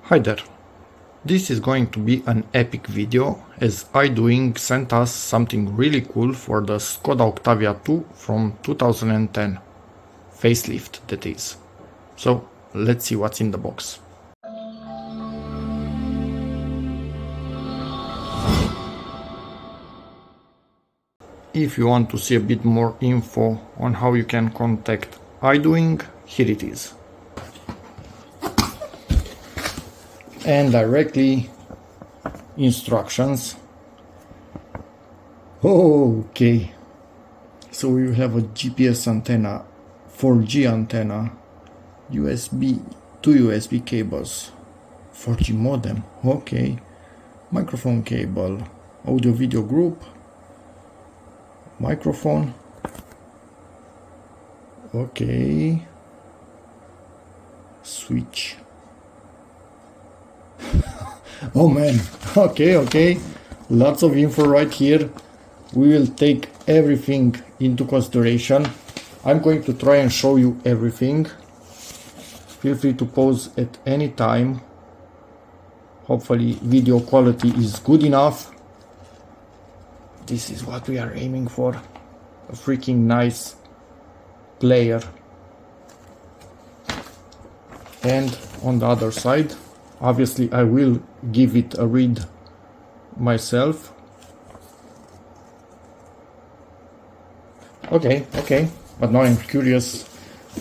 Hi there, this is going to be an epic video as IDOING sent us something really cool for the Skoda Octavia 2 from 2010, facelift that is. So let's see what's in the box. If you want to see a bit more info on how you can contact IDOING, here it is. And directly instructions. Okay, so we have a GPS antenna, 4G antenna, USB, two USB cables, 4G modem, okay, microphone cable, audio video group, microphone, okay, switch. Oh man, okay, lots of info right here. We will take everything into consideration. I'm going to try and show you everything. Feel free to pause at any time. Hopefully video quality is good enough. This is what we are aiming for. A freaking nice player. And on the other side, obviously I will give it a read myself. Okay, but now I'm curious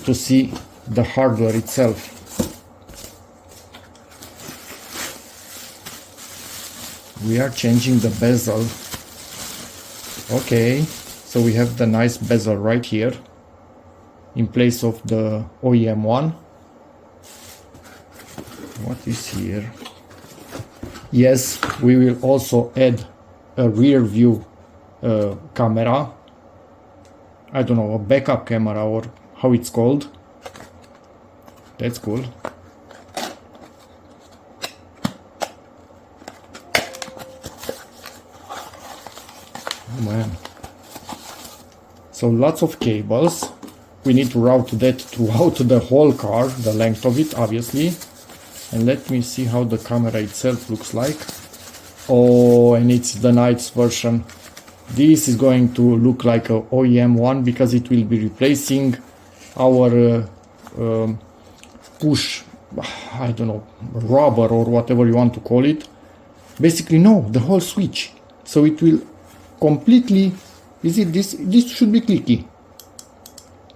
to see the hardware itself. We are changing the bezel. Okay, so we have the nice bezel right here in place of the OEM one. What is here? Yes, we will also add a rear view camera. I don't know, a backup camera or how it's called. That's cool. Oh man. So lots of cables. We need to route that throughout the whole car, the length of it, obviously. And let me see how the camera itself looks like. Oh, and it's the night's version. This is going to look like a OEM one because it will be replacing our push, I don't know, rubber or whatever you want to call it. Basically, no, the whole switch. So it will completely, is it this? This should be clicky.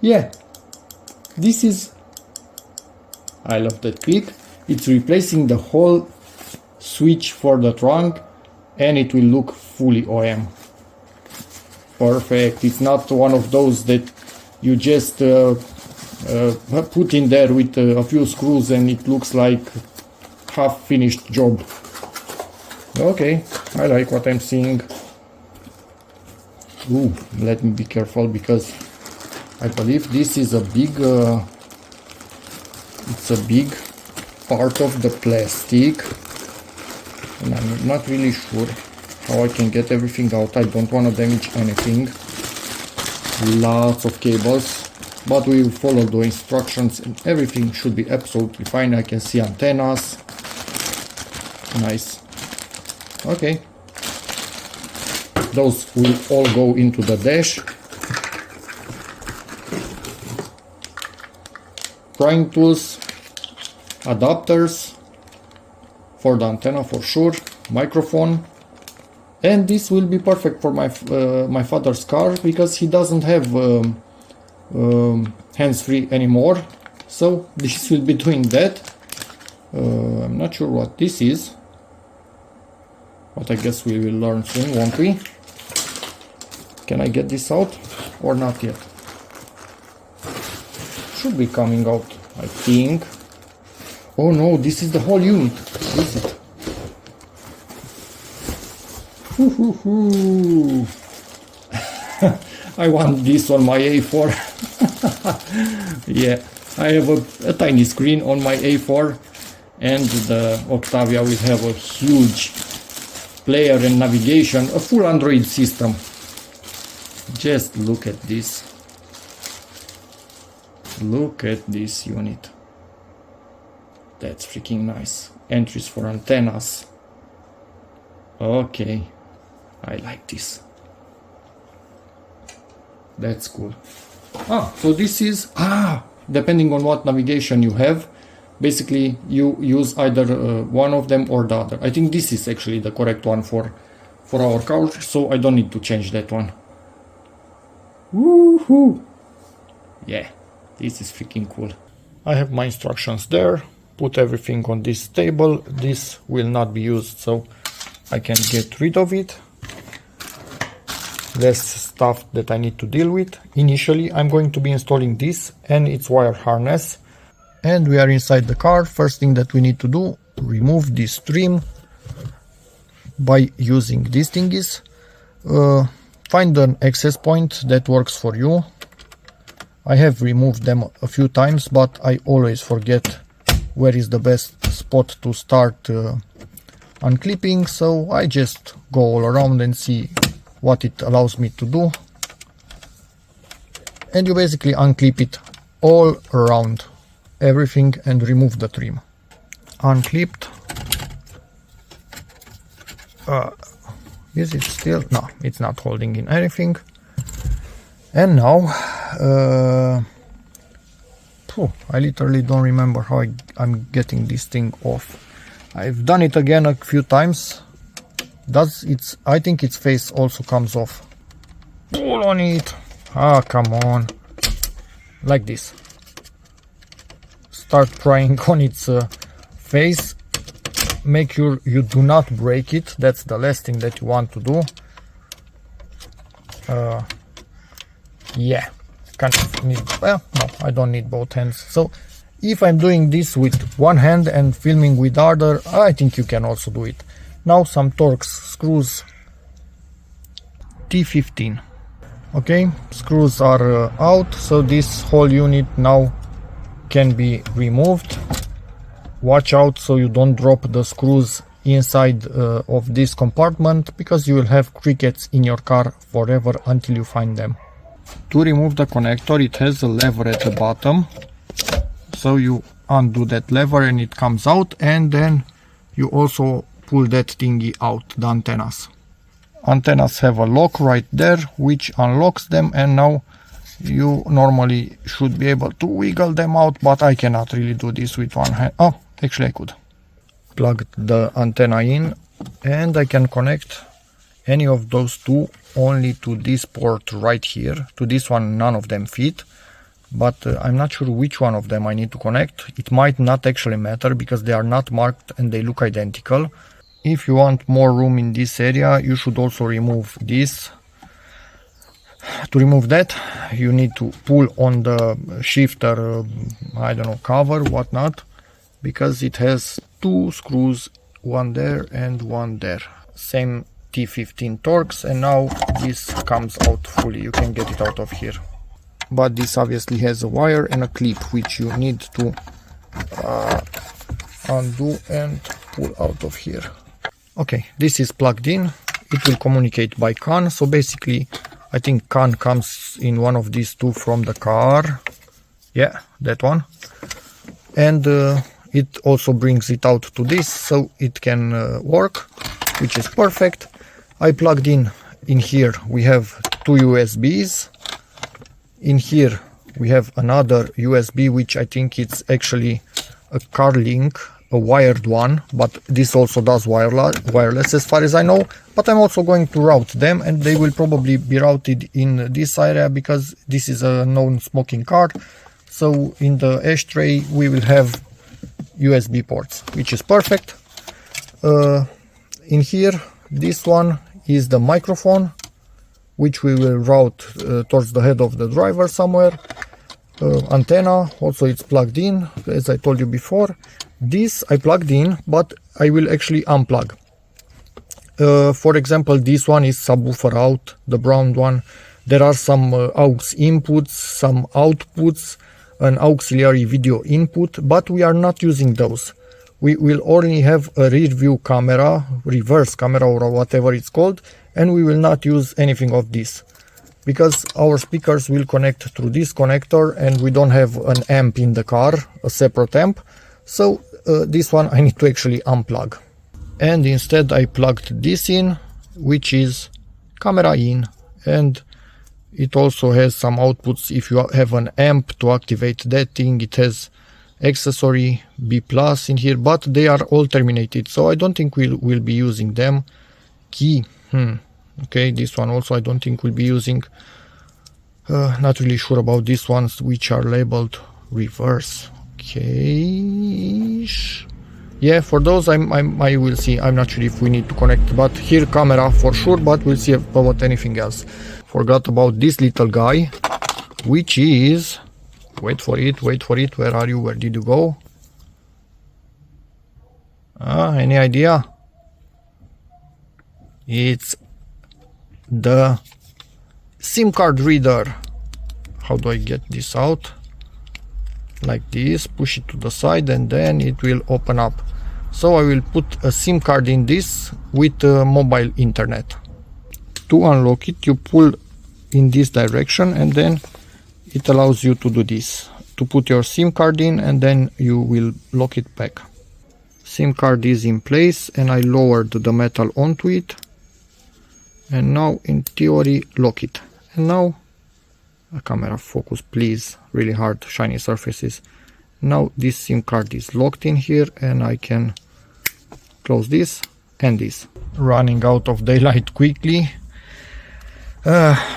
Yeah, this is, I love that click. It's replacing the whole switch for the trunk and it will look fully OEM. Perfect. It's not one of those that you just put in there with a few screws and it looks like half finished job. Okay, I like what I'm seeing. Ooh, let me be careful because I believe this is a big it's a big part of the plastic and I'm not really sure how I can get everything out. I don't want to damage anything. Lots of cables, but we will follow the instructions and everything should be absolutely fine. I can see antennas. Nice. Okay, those will all go into the dash. Prying tools, adapters for the antenna for sure, microphone, and this will be perfect for my my father's car because he doesn't have hands-free anymore, so this will be doing that. I'm not sure what this is, but I guess we will learn soon, won't we? Can I get this out or not yet? Should be coming out, I think. Oh no, this is the whole unit. Is it? I want this on my A4. Yeah, I have a tiny screen on my A4 and the Octavia will have a huge player and navigation, a full Android system. Just look at this. Look at this unit. That's freaking nice. entries for antennas. Okay, I like this. That's cool. So this is, depending on what navigation you have, basically you use either one of them or the other. I think this is actually the correct one for our couch, so I don't need to change that one. Woohoo! Yeah, this is freaking cool. I have my instructions there. Put everything on this table. This will not be used, so I can get rid of it. Less stuff that I need to deal with. Initially, I'm going to be installing this and its wire harness. And we are inside the car. First thing that we need to do, remove this trim by using these thingies. Find an access point that works for you. I have removed them a few times, but I always forget where is the best spot to start unclipping, so I just go all around and see what it allows me to do. And you basically unclip it all around everything and remove the trim. Unclipped. Is it still? No, it's not holding in anything. And now, I literally don't remember how I'm getting this thing off. I've done it again a few times. I think its face also comes off. Pull on it. Come on. Like this. Start prying on its face. Make sure you do not break it. That's the last thing that you want to do. Yeah. Well, no, I don't need both hands. So if I'm doing this with one hand and filming with the other, I think you can also do it. Now some Torx screws. T15. Okay, screws are out, so this whole unit now can be removed. Watch out so you don't drop the screws inside of this compartment, because you will have crickets in your car forever until you find them. To remove the connector, it has a lever at the bottom, so you undo that lever and it comes out, and then you also pull that thingy out, the antennas. Antennas have a lock right there which unlocks them, and now you normally should be able to wiggle them out, but I cannot really do this with one hand. Oh, actually I could. Plug the antenna in and I can connect any of those two only to this port right here. To this one none of them fit, but I'm not sure which one of them I need to connect. It might not actually matter because they are not marked and they look identical. If you want more room in this area, you should also remove this. To remove that, you need to pull on the shifter, I don't know, cover, whatnot, because it has two screws, one there and one there. Same T15 Torx, and now this comes out fully. You can get it out of here. But this obviously has a wire and a clip which you need to undo and pull out of here. Okay, this is plugged in. It will communicate by CAN. So basically, I think CAN comes in one of these two from the car. Yeah, that one. And it also brings it out to this, so it can work, which is perfect. I plugged in here we have two USBs. In here we have another USB, which I think it's actually a car link, a wired one, but this also does wireless as far as I know. But I'm also going to route them, and they will probably be routed in this area because this is a non-smoking car. So in the ashtray we will have USB ports, which is perfect. In here, this one is the microphone, which we will route towards the head of the driver somewhere. Antenna, also it's plugged in, as I told you before. This I plugged in, but I will actually unplug. For example, this one is subwoofer out, the brown one. There are some aux inputs, some outputs, an auxiliary video input, but we are not using those. We will only have a rear view camera, reverse camera, or whatever it's called, and we will not use anything of this because our speakers will connect through this connector and we don't have an amp in the car, a separate amp. So this one I need to actually unplug, and instead I plugged this in, which is camera in, and it also has some outputs. If you have an amp to activate that thing, it has accessory B plus in here, but they are all terminated, so I don't think we'll be using them. Key, okay, this one also I don't think we'll be using. Not really sure about these ones, which are labeled reverse. Okay, yeah, for those I will see. I'm not sure if we need to connect, but here camera for sure, but we'll see about anything else. Forgot about this little guy, which is, wait for it, where are you, where did you go? Any idea? It's the SIM card reader. How do I get this out? Like this, push it to the side, and then it will open up. So I will put a SIM card in this with mobile internet. To unlock it, you pull in this direction, and then it allows you to do this, to put your SIM card in, and then you will lock it back. SIM card is in place, and I lowered the metal onto it, and now in theory lock it. And now a camera focus please, really hard, shiny surfaces. Now this SIM card is locked in here, and I can close this and this. Running out of daylight quickly,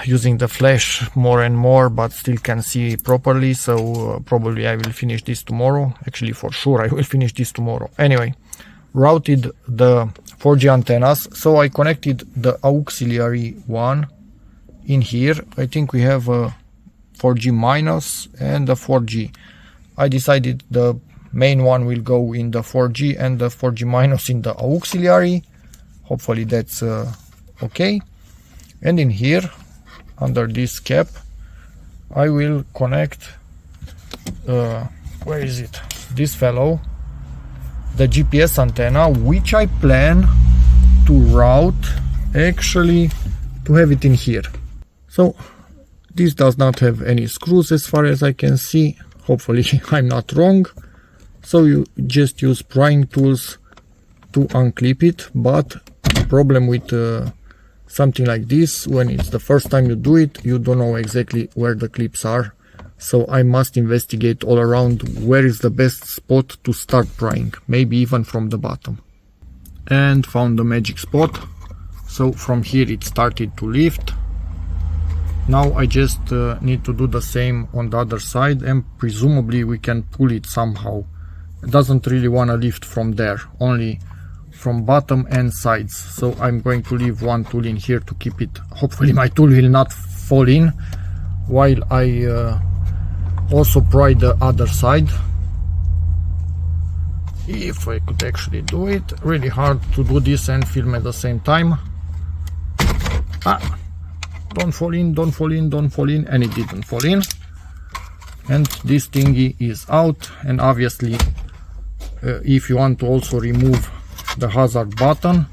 using the flash more and more, but still can see properly, so probably I will finish this tomorrow. Actually, for sure I will finish this tomorrow. Anyway, routed the 4G antennas, so I connected the auxiliary one in here. I think we have a 4G minus and a 4G. I decided the main one will go in the 4G and the 4G minus in the auxiliary. Hopefully that's okay. And in here, under this cap, I will connect, where is it? This fellow, the GPS antenna, which I plan to route actually to have it in here. So this does not have any screws as far as I can see. Hopefully I'm not wrong. So you just use prying tools to unclip it, but the problem with something like this, when it's the first time you do it, you don't know exactly where the clips are. So I must investigate all around where is the best spot to start prying, maybe even from the bottom. And found the magic spot. So from here it started to lift. Now I just need to do the same on the other side, and presumably we can pull it somehow. It doesn't really want to lift from there, only from bottom and sides. So I'm going to leave one tool in here to keep it. Hopefully my tool will not fall in while I also pry the other side. If I could actually do it. Really hard to do this and film at the same time. Don't fall in, don't fall in, don't fall in, and it didn't fall in. And this thingy is out, and obviously if you want to also remove the hazard button,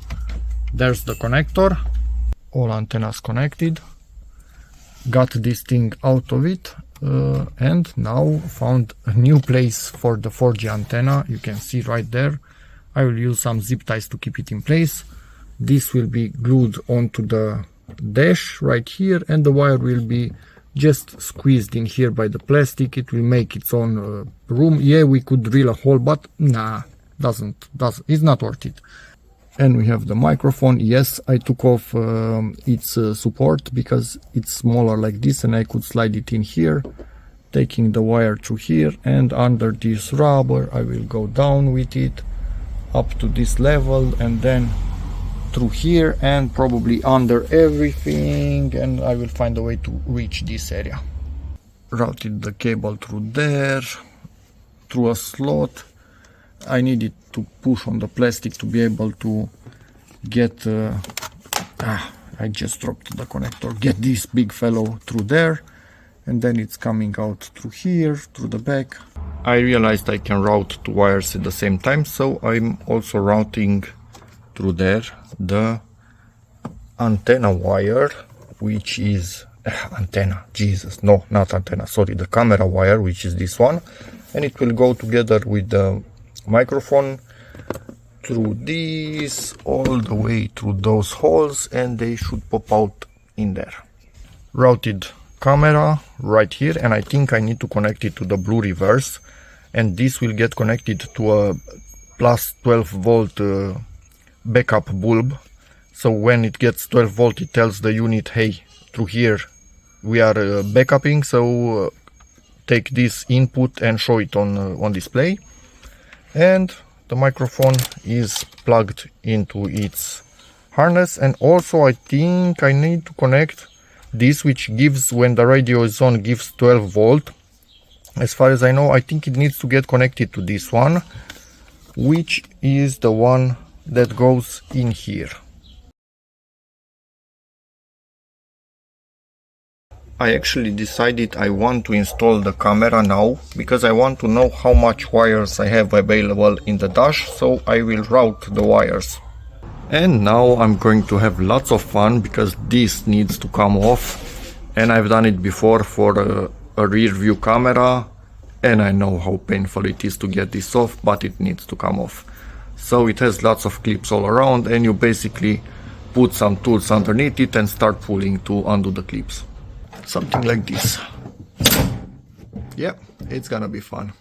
there's the connector. All antennas connected. Got this thing out of it, and now found a new place for the 4G antenna. You can see right there. I will use some zip ties to keep it in place. This will be glued onto the dash right here, and the wire will be just squeezed in here by the plastic. It will make its own room. Yeah, we could drill a hole, but nah, it's not worth it. And we have the microphone. Yes, I took off its support because it's smaller like this, and I could slide it in here, taking the wire through here, and under this rubber I will go down with it up to this level, and then through here, and probably under everything, and I will find a way to reach this area. Routed the cable through there, through a slot. I needed to push on the plastic to be able to get I just dropped the connector, get this big fellow through there, and then it's coming out through here, through the back. I realized I can route two wires at the same time, so I'm also routing through there the antenna wire, which is antenna, Jesus, no, not antenna, sorry, the camera wire, which is this one, and it will go together with the microphone through this all the way through those holes, and they should pop out in there. Routed camera right here, and I think I need to connect it to the blue reverse, and this will get connected to a plus 12 volt backup bulb. So when it gets 12 volt, it tells the unit, hey, through here we are backupping, so take this input and show it on display. And the microphone is plugged into its harness, and also I think I need to connect this, which gives, when the radio is on, gives 12 volt. As far as I know, I think it needs to get connected to this one, which is the one that goes in here. I actually decided I want to install the camera now, because I want to know how much wires I have available in the dash, so I will route the wires. And now I'm going to have lots of fun, because this needs to come off, and I've done it before for a rear view camera, and I know how painful it is to get this off, but it needs to come off. So it has lots of clips all around, and you basically put some tools underneath it and start pulling to undo the clips. Something like this. Yeah, it's gonna be fun.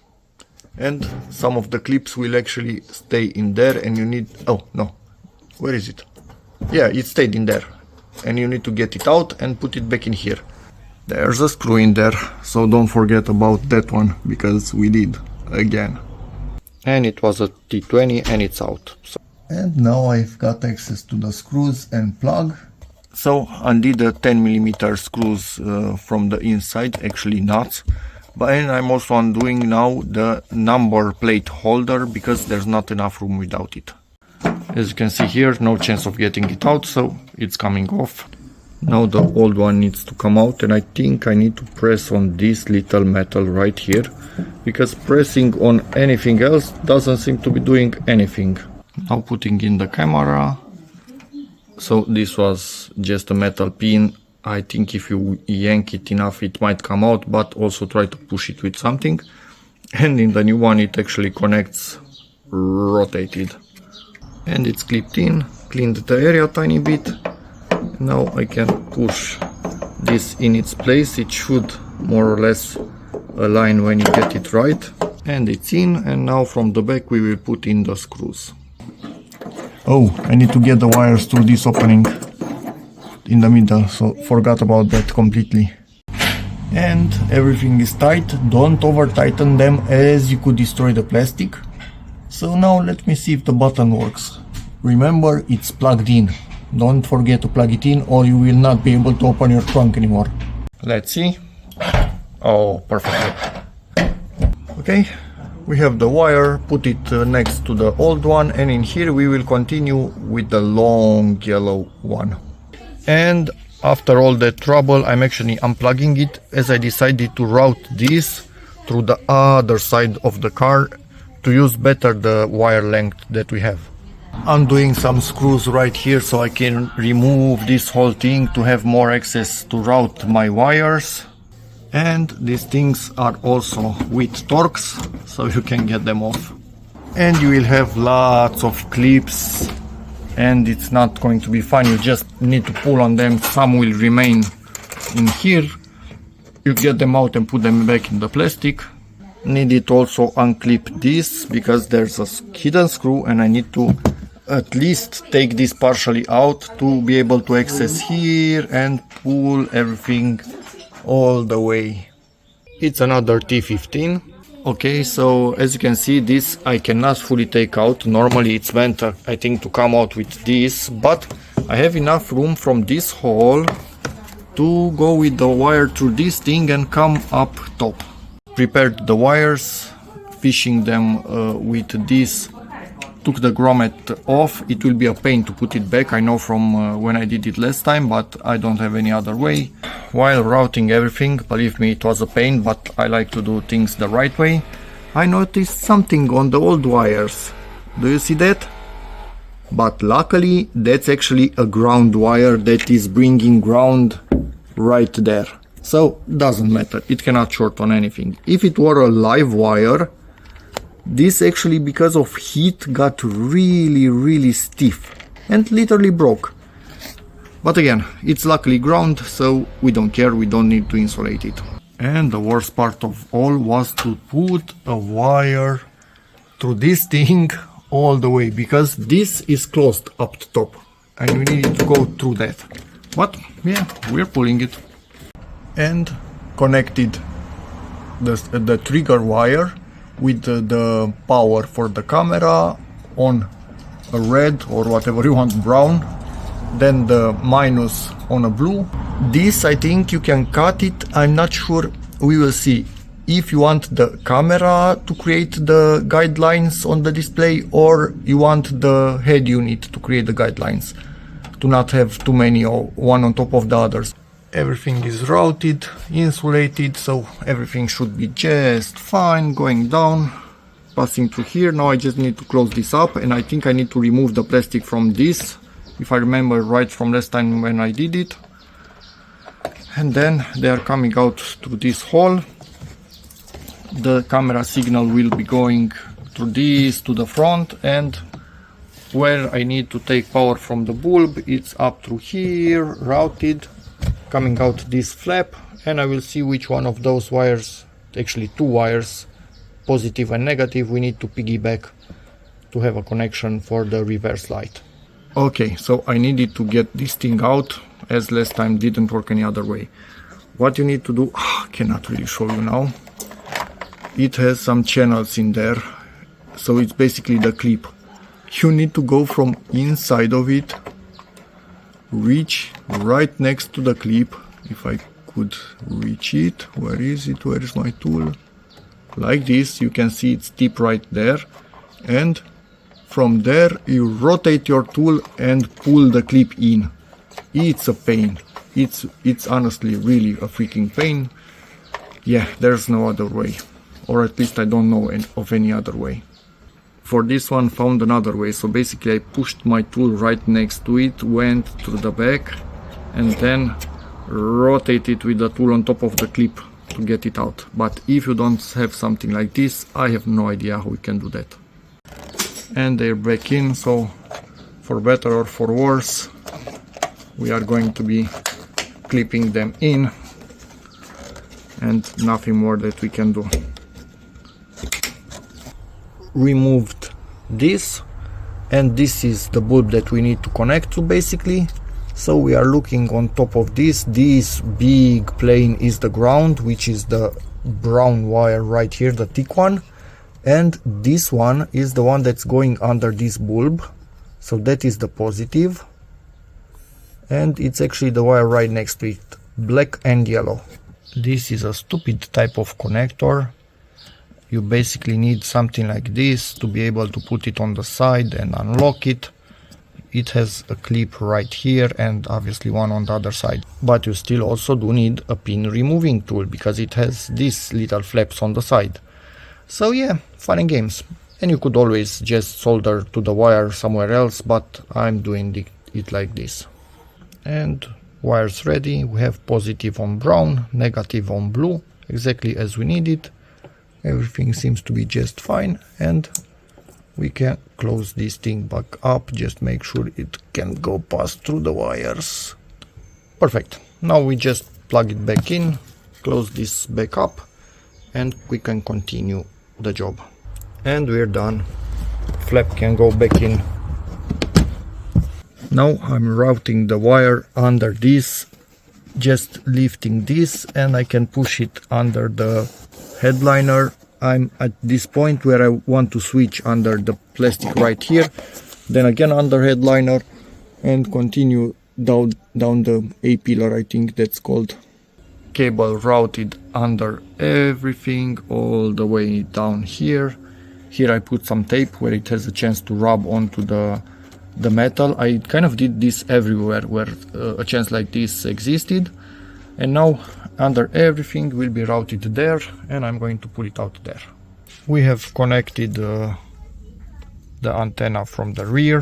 And some of the clips will actually stay in there, and you need, oh no, where is it? Yeah, it stayed in there, and you need to get it out and put it back in here. There's a screw in there, so don't forget about that one, because we did again. And it was a T20, and it's out. And now I've got access to the screws and plug. So undid the 10mm screws from the inside, actually nuts, but I'm also undoing now the number plate holder, because there's not enough room without it. As you can see here, no chance of getting it out, so it's coming off. Now the old one needs to come out, and I think I need to press on this little metal right here, because pressing on anything else doesn't seem to be doing anything. Now putting in the camera. So this was just a metal pin. I think if you yank it enough, it might come out, but also try to push it with something. And in the new one, it actually connects rotated. And it's clipped in, cleaned the area a tiny bit. Now I can push this in its place. It should more or less align when you get it right. And it's in, and now from the back we will put in the screws. Oh, I need to get the wires through this opening in the middle, so forgot about that completely. And everything is tight. Don't over tighten them, as you could destroy the plastic. So now let me see if the button works. Remember, it's plugged in. Don't forget to plug it in, or you will not be able to open your trunk anymore. Let's see. Oh, perfect. Okay. We have the wire, put it next to the old one, and in here we will continue with the long yellow one. And after all that trouble, I'm actually unplugging it, as I decided to route this through the other side of the car to use better the wire length that we have. I'm doing some screws right here so I can remove this whole thing to have more access to route my wires. And these things are also with Torx, so you can get them off. And you will have lots of clips, and it's not going to be fun. You just need to pull on them. Some will remain in here. You get them out and put them back in the plastic. Need it also unclip this, because there's a hidden screw, and I need to at least take this partially out to be able to access here and pull everything all the way. It's another T15. Okay, so as you can see, this I cannot fully take out. Normally it's meant, I think, to come out with this, but I have enough room from this hole to go with the wire through this thing and come up top. Prepared the wires, fishing them with this. Took the grommet off. It will be a pain to put it back, I know from when I did it last time, but I don't have any other way. While routing everything, believe me, it was a pain, but I like to do things the right way. I noticed something on the old wires. Do you see that? But luckily that's actually a ground wire that is bringing ground right there. So doesn't matter, it cannot short on anything. If it were a live wire, This actually, because of heat, got really stiff and literally broke. But again, it's luckily ground, so we don't care, we don't need to insulate it. And the worst part of all was to put a wire through this thing all the way, because this is closed up to top and we need to go through that. But yeah, we're pulling it. And connected the trigger wire with the power for the camera on a red or whatever you want, brown, then the minus on a blue. This, I think you can cut it, I'm not sure, we will see. If you want the camera to create the guidelines on the display, or you want the head unit to create the guidelines, to not have too many or one on top of the others. Everything is routed, insulated, so everything should be just fine. Going down, passing through here. Now I just need to close this up, and I think I need to remove the plastic from this, if I remember right from last time when I did it. And then they are coming out through this hole. The camera signal will be going through this to the front, and where I need to take power from the bulb, it's up through here, routed, coming out this flap, and I will see which one of those wires, actually two wires, positive and negative, we need to piggyback to have a connection for the reverse light. Okay, so I needed to get this thing out, as last time didn't work any other way. What you need to do, cannot really show you now. It has some channels in there, so it's basically the clip. You need to go from inside of it, reach right next to the clip, if I could reach it. Where is it? Where is my tool? Like this, you can see it's deep right there, and from there you rotate your tool and pull the clip in. It's a pain. It's honestly really a freaking pain. Yeah, there's no other way, or at least I don't know of any other way. For this one, found another way. So basically I pushed my tool right next to it, went through the back, and then rotated with the tool on top of the clip to get it out. But if you don't have something like this, I have no idea how we can do that. And they're back in, so for better or for worse, we are going to be clipping them in, and nothing more that we can do. Removed this, and this is the bulb that we need to connect to basically. So we are looking on top of this big plane is the ground, which is the brown wire right here, the thick one, and this one is the one that's going under this bulb, so that is the positive, and it's actually the wire right next to it, black and yellow. This is a stupid type of connector. You basically need something like this to be able to put it on the side and unlock it. It has a clip right here and obviously one on the other side. But you still also do need a pin removing tool, because it has these little flaps on the side. So yeah, fun and games. And you could always just solder to the wire somewhere else, but I'm doing it like this. And wires ready. We have positive on brown, negative on blue, exactly as we need it. Everything seems to be just fine, and we can close this thing back up. Just make sure it can go past through the wires. Perfect. Now we just plug it back in, close this back up, and we can continue the job. And we're done. Flap can go back in. Now I'm routing the wire under this, just lifting this, and I can push it under the headliner. I'm at this point where I want to switch under the plastic right here, then again under headliner, and continue down the A-pillar, I think that's called. Cable routed under everything all the way down here. Here I put some tape where it has a chance to rub onto the metal. I kind of did this everywhere where a chance like this existed, and now under everything will be routed there, and I'm going to pull it out there. We have connected the antenna from the rear.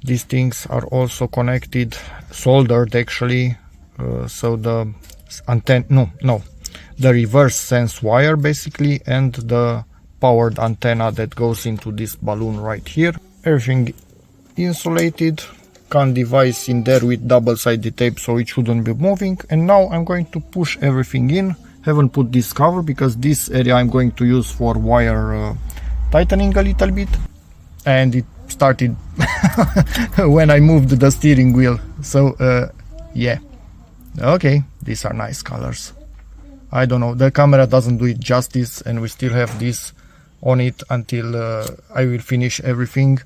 These things are also connected, soldered actually, so the antenna, the reverse sense wire basically, and the powered antenna that goes into this balloon right here. Everything insulated, CAN device in there with double-sided tape so it shouldn't be moving. And now I'm going to push everything in. Haven't put this cover because this area I'm going to use for wire tightening a little bit, and it started when I moved the steering wheel. So yeah, okay, these are nice colors. I don't know, the camera doesn't do it justice, and we still have this on it until I will finish everything,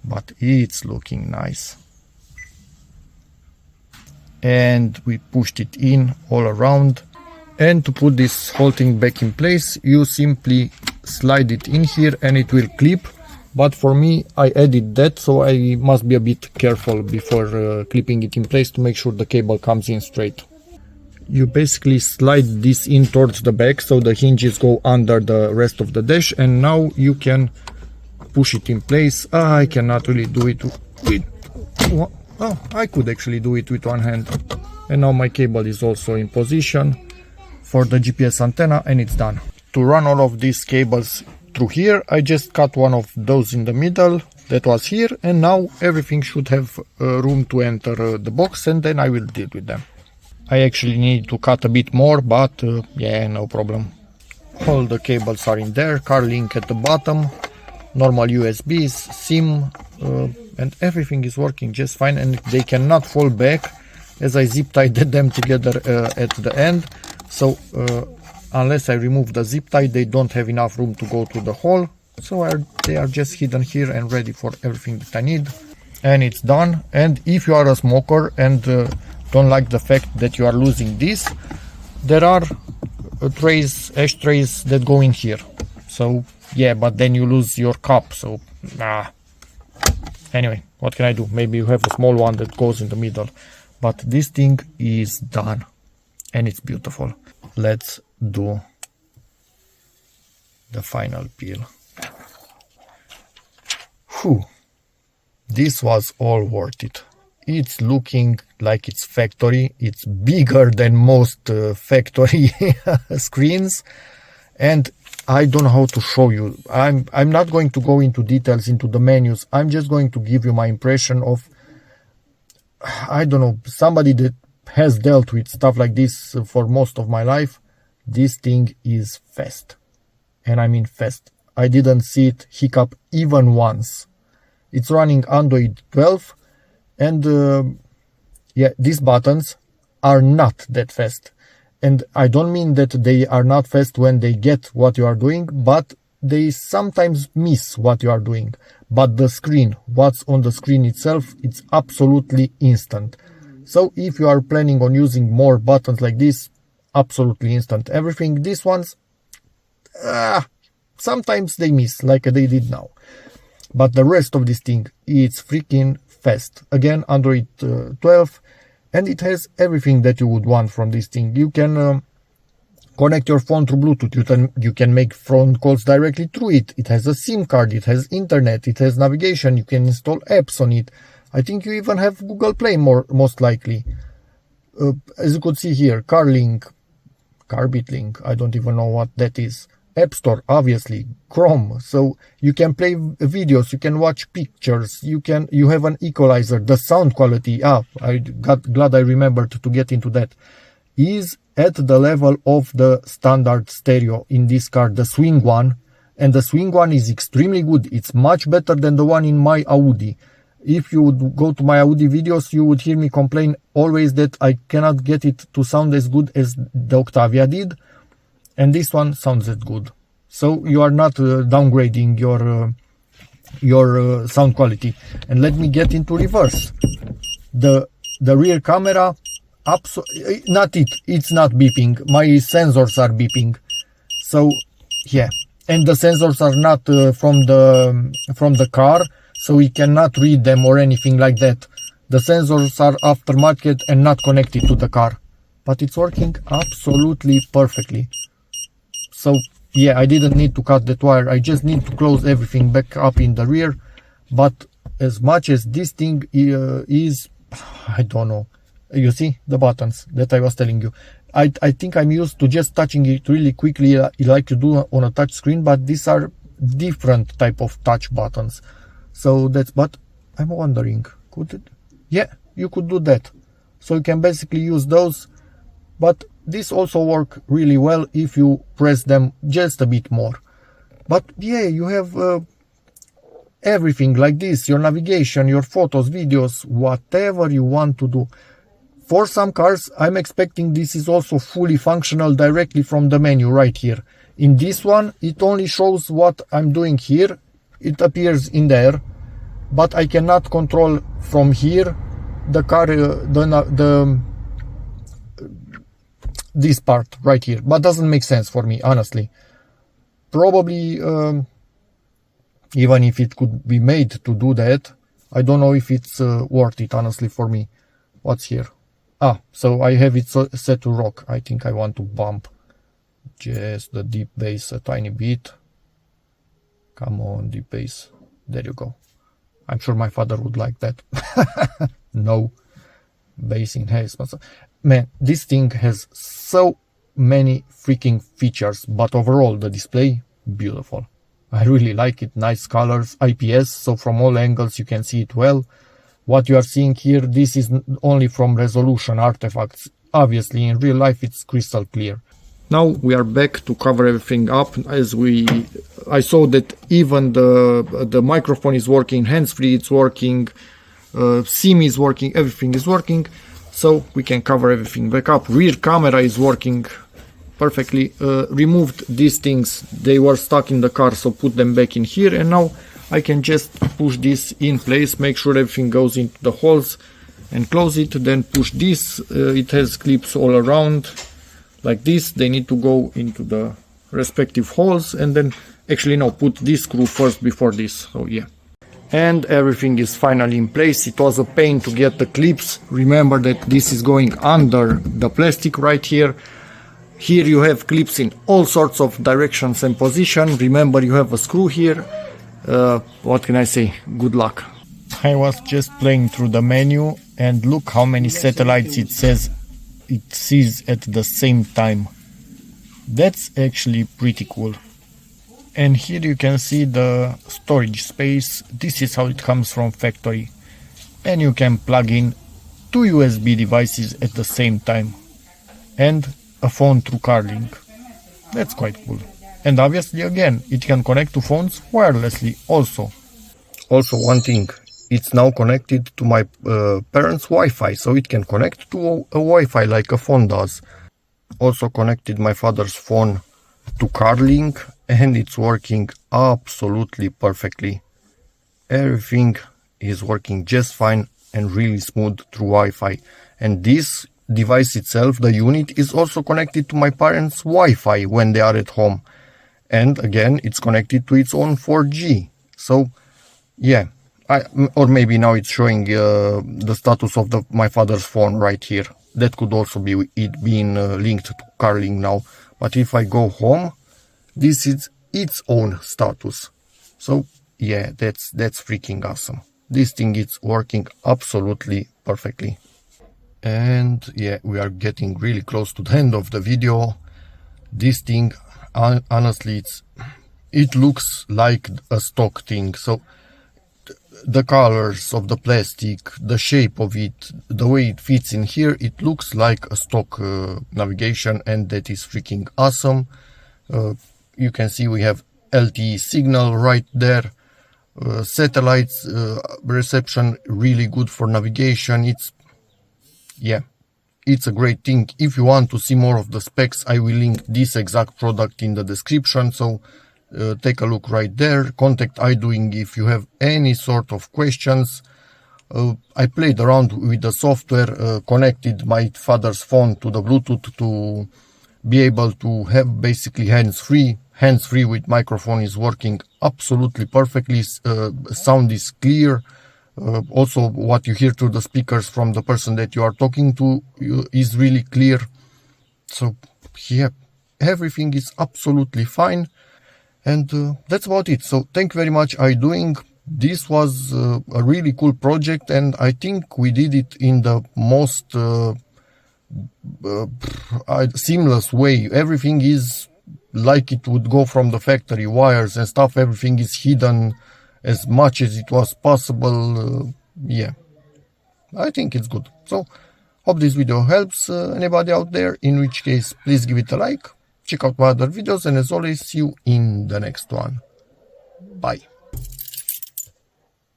but it's looking nice. And we pushed it in all around. And to put this whole thing back in place, you simply slide it in here and it will clip. But for me, I added that, so I must be a bit careful before clipping it in place to make sure the cable comes in straight. You basically slide this in towards the back so the hinges go under the rest of the dash, and now you can push it in place. I cannot really do it with... Oh, I could actually do it with one hand. And now my cable is also in position for the GPS antenna, and it's done. To run all of these cables through here, I just cut one of those in the middle that was here, and now everything should have room to enter the box, and then I will deal with them. I actually need to cut a bit more, but yeah, no problem. All the cables are in there, car link at the bottom, normal USBs, SIM, and everything is working just fine, and they cannot fall back as I zip tied them together at the end. So unless I remove the zip tie, they don't have enough room to go to the hole, so they are just hidden here and ready for everything that I need. And it's done. And if you are a smoker and don't like the fact that you are losing this, there are ash trays that go in here. So yeah, but then you lose your cup, so nah. Anyway, what can I do? Maybe you have a small one that goes in the middle, but this thing is done and it's beautiful. Let's do the final peel. Whew. This was all worth it. It's looking like it's factory. It's bigger than most factory screens, and I don't know how to show you. I'm not going to go into details into the menus. I'm just going to give you my impression of, I don't know, somebody that has dealt with stuff like this for most of my life. This thing is fast, and I mean fast. I didn't see it hiccup even once. It's running Android 12, and yeah, these buttons are not that fast. And I don't mean that they are not fast when they get what you are doing, but they sometimes miss what you are doing. But the screen, what's on the screen itself, it's absolutely instant. So if you are planning on using more buttons like this, absolutely instant. Everything, these ones, sometimes they miss, like they did now. But the rest of this thing, it's freaking fast. Again, Android 12, and it has everything that you would want from this thing. You can connect your phone through Bluetooth. You can make phone calls directly through it. It has a SIM card, it has internet, it has navigation, you can install apps on it. I think you even have Google Play most likely. As you could see here, CarLink, CarBitLink, I don't even know what that is. App Store, obviously, Chrome, so you can play videos, you can watch pictures, you have an equalizer. The sound quality, I got glad I remembered to get into that, is at the level of the standard stereo in this car, the Swing one, and the Swing one is extremely good. It's much better than the one in my Audi. If you would go to my Audi videos, you would hear me complain always that I cannot get it to sound as good as the Octavia did. And this one sounds as good. So you are not downgrading your sound quality. And let me get into reverse. The rear camera, it's not beeping. My sensors are beeping. So yeah, and the sensors are not from the car, so we cannot read them or anything like that. The sensors are aftermarket and not connected to the car, but it's working absolutely perfectly. So yeah, I didn't need to cut that wire. I just need to close everything back up in the rear. But as much as this thing is, I don't know. You see the buttons that I was telling you. I think I'm used to just touching it really quickly like you do on a touch screen, but these are different type of touch buttons. So that's, but I'm wondering, could it? Yeah, you could do that. So you can basically use those, but this also work really well if you press them just a bit more. But yeah, you have everything like this, your navigation, your photos, videos, whatever you want to do. For some cars, I'm expecting this is also fully functional directly from the menu right here. In this one, it only shows what I'm doing here. It appears in there, but I cannot control from here the car, this part right here. But doesn't make sense for me, honestly. Probably, even if it could be made to do that, I don't know if it's worth it, honestly, for me. What's here? Ah, so I have it set to rock. I think I want to bump just the deep bass a tiny bit. Come on, deep bass. There you go. I'm sure my father would like that. No. Bass enhancement. Man, this thing has so many freaking features, but overall the display, beautiful. I really like it. Nice colors, IPS, so from all angles you can see it well. What you are seeing here, this is only from resolution artifacts. Obviously, in real life, it's crystal clear. Now we are back to cover everything up. I saw that even the microphone is working, hands-free it's working, SIM is working, everything is working. So we can cover everything back up. Rear camera is working perfectly. Removed these things, they were stuck in the car, so put them back in here, and now I can just push this in place, make sure everything goes into the holes and close it, then push this. It has clips all around like this. They need to go into the respective holes, and then actually no, put this screw first before this. So yeah. And everything is finally in place. It was a pain to get the clips. Remember that this is going under the plastic right here. Here you have clips in all sorts of directions and position. Remember, you have a screw here. What can I say? Good luck. I was just playing through the menu, and look how many satellites it sees at the same time. That's actually pretty cool. And here you can see the storage space. This is how it comes from factory. And you can plug in 2 USB devices at the same time. And a phone through CarLink. That's quite cool. And obviously, again, it can connect to phones wirelessly also. Also, one thing, it's now connected to my parents' Wi-Fi, so it can connect to a Wi-Fi like a phone does. Also connected my father's phone to CarLink, and it's working absolutely perfectly. Everything is working just fine and really smooth through Wi-Fi. And this device itself, the unit, is also connected to my parents' Wi-Fi when they are at home. And again, it's connected to its own 4G. So yeah, or maybe now it's showing the status of my father's phone right here. That could also be it being linked to CarLink now. But if I go home, this is its own status. So yeah, that's freaking awesome. This thing is working absolutely perfectly. And yeah, we are getting really close to the end of the video. This thing, honestly, it looks like a stock thing. So the colors of the plastic, the shape of it, the way it fits in here, it looks like a stock navigation, and that is freaking awesome. You can see we have LTE signal right there. Satellites reception, really good for navigation. It's a great thing. If you want to see more of the specs, I will link this exact product in the description, so take a look right there. Contact IDOING if you have any sort of questions. I played around with the software, connected my father's phone to the Bluetooth to be able to have basically hands-free. Hands-free with microphone is working absolutely perfectly. Sound is clear. Also, what you hear through the speakers from the person that you are talking to is really clear. So yeah, everything is absolutely fine. And that's about it. So thank you very much, IDOING. This was a really cool project, and I think we did it in the most seamless way. Everything is like it would go from the factory, wires and stuff. Everything is hidden as much as it was possible. Yeah, I think it's good. So hope this video helps anybody out there, in which case please give it a like, check out my other videos, and as always, see you in the next one. Bye.